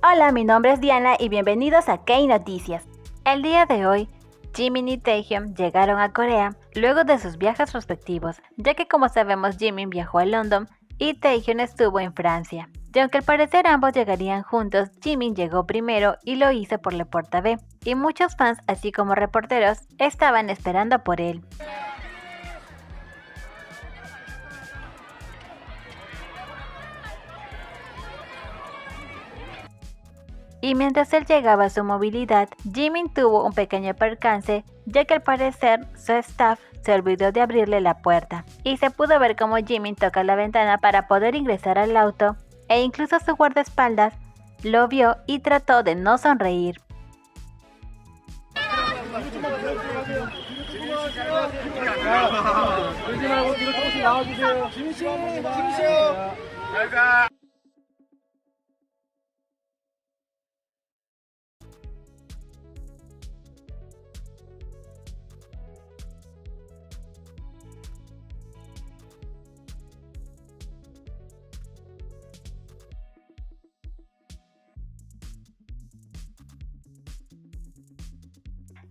Hola, mi nombre es Diana y bienvenidos a K Noticias. El día de hoy, Jimin y Taehyung llegaron a Corea luego de sus viajes respectivos, ya que como sabemos Jimin viajó a London y Taehyung estuvo en Francia. Y aunque al parecer ambos llegarían juntos, Jimin llegó primero y lo hizo por la puerta B, y muchos fans, así como reporteros, estaban esperando por él. Y mientras él llegaba a su movilidad, Jimin tuvo un pequeño percance, ya que al parecer su staff se olvidó de abrirle la puerta, y se pudo ver cómo Jimin toca la ventana para poder ingresar al auto, e incluso su guardaespaldas lo vio y trató de no sonreír.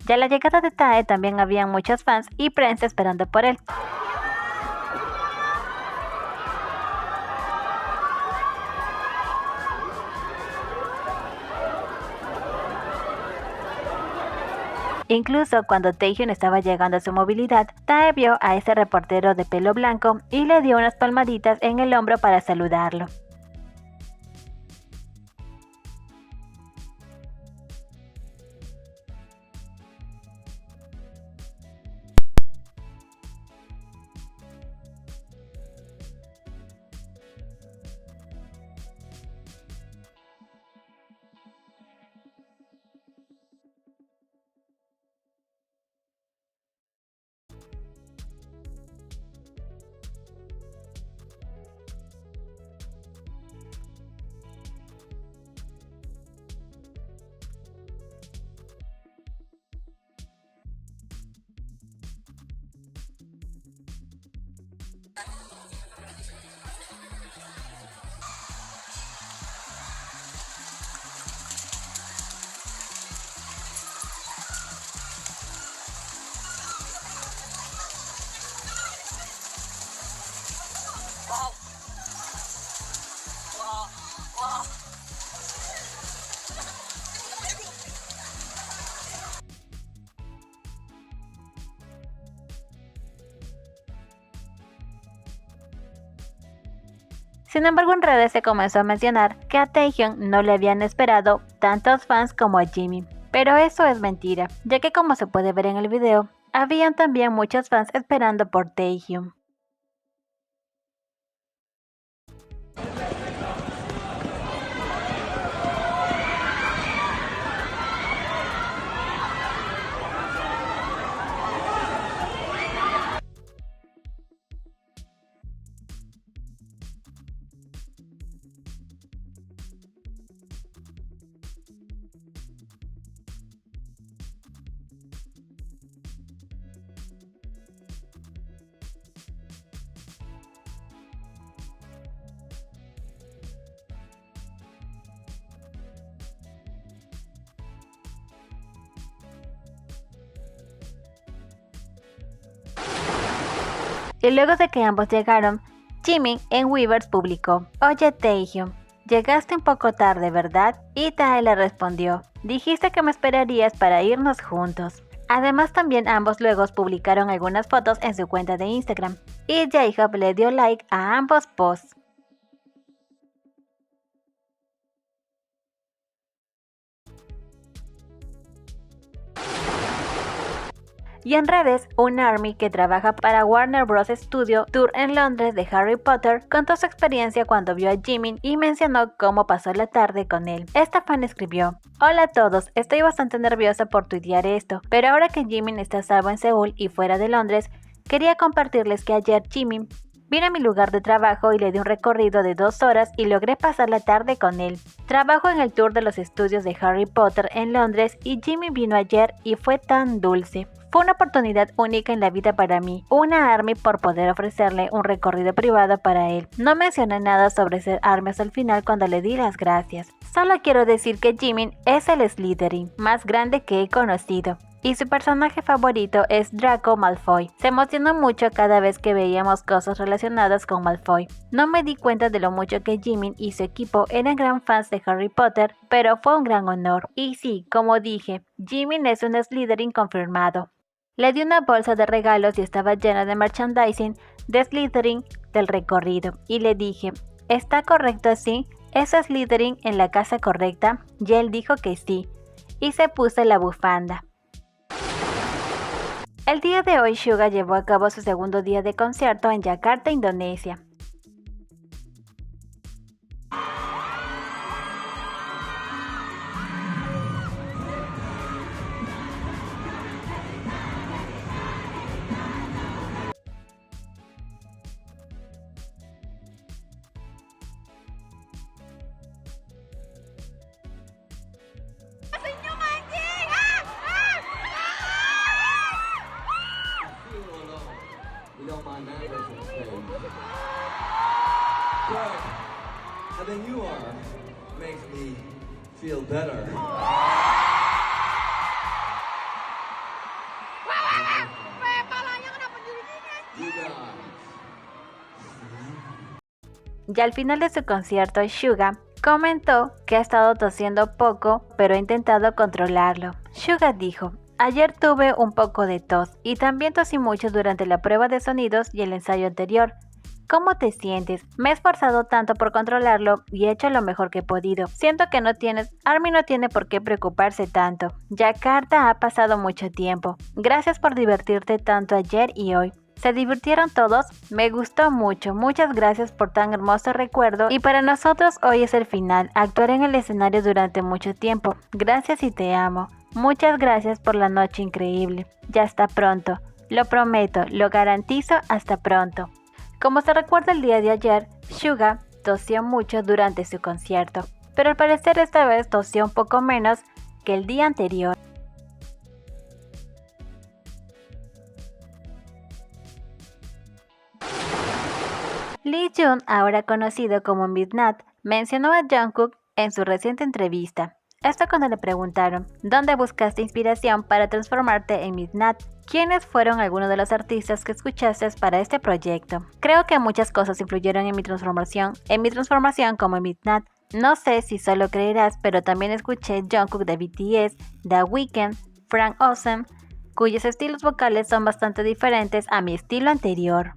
Ya a la llegada de Tae también habían muchos fans y prensa esperando por él. Incluso cuando Taehyung estaba llegando a su movilidad, Tae vio a ese reportero de pelo blanco y le dio unas palmaditas en el hombro para saludarlo. Sin embargo, en redes se comenzó a mencionar que a Taehyung no le habían esperado tantos fans como a Jimin, pero eso es mentira, ya que como se puede ver en el video, habían también muchos fans esperando por Taehyung. Y luego de que ambos llegaron, Jimin en Weverse publicó: "Oye Taehyung, llegaste un poco tarde, ¿verdad?" Y Tae le respondió: "Dijiste que me esperarías para irnos juntos." Además también ambos luego publicaron algunas fotos en su cuenta de Instagram, y J-Hope le dio like a ambos posts. Y en redes, un ARMY que trabaja para Warner Bros. Studio Tour en Londres de Harry Potter contó su experiencia cuando vio a Jimin y mencionó cómo pasó la tarde con él. Esta fan escribió: "Hola a todos, estoy bastante nerviosa por tuitear esto, pero ahora que Jimin está a salvo en Seúl y fuera de Londres, quería compartirles que ayer Jimin vine a mi lugar de trabajo y le di un recorrido de 2 horas y logré pasar la tarde con él. Trabajo en el tour de los estudios de Harry Potter en Londres y Jimmy vino ayer y fue tan dulce. Fue una oportunidad única en la vida para mí, una ARMY por poder ofrecerle un recorrido privado para él. No mencioné nada sobre ser ARMY hasta el final cuando le di las gracias. Solo quiero decir que Jimin es el Slytherin más grande que he conocido. Y su personaje favorito es Draco Malfoy. Se emocionó mucho cada vez que veíamos cosas relacionadas con Malfoy. No me di cuenta de lo mucho que Jimin y su equipo eran gran fans de Harry Potter, pero fue un gran honor. Y sí, como dije, Jimin es un Slytherin confirmado. Le di una bolsa de regalos y estaba llena de merchandising de Slytherin del recorrido. Y le dije, ¿está correcto así? ¿Es Slytherin en la casa correcta? Y él dijo que sí. Y se puso la bufanda. El día de hoy Suga llevó a cabo su segundo día de concierto en Yakarta, Indonesia. Than you are makes me feel better. Y al final de su concierto, Suga comentó que ha estado tosiendo poco, pero ha intentado controlarlo. Suga dijo, ayer tuve un poco de tos y también tosí mucho durante la prueba de sonidos y el ensayo anterior. ¿Cómo te sientes? Me he esforzado tanto por controlarlo y he hecho lo mejor que he podido. Siento que ARMY no tiene por qué preocuparse tanto. Yakarta ha pasado mucho tiempo. Gracias por divertirte tanto ayer y hoy. ¿Se divirtieron todos? Me gustó mucho. Muchas gracias por tan hermoso recuerdo. Y para nosotros hoy es el final. Actuaré en el escenario durante mucho tiempo. Gracias y te amo. Muchas gracias por la noche increíble. Ya hasta pronto. Lo prometo, lo garantizo, hasta pronto. Como se recuerda el día de ayer, Suga tosió mucho durante su concierto, pero al parecer esta vez tosió un poco menos que el día anterior. Lee Jun, ahora conocido como Midnatt, mencionó a Jungkook en su reciente entrevista. Esto cuando le preguntaron, ¿dónde buscaste inspiración para transformarte en Midnatt? ¿Quiénes fueron algunos de los artistas que escuchaste para este proyecto? Creo que muchas cosas influyeron en mi transformación como Midnatt. No sé si solo creerás, pero también escuché Jungkook de BTS, The Weeknd, Frank Ocean, cuyos estilos vocales son bastante diferentes a mi estilo anterior.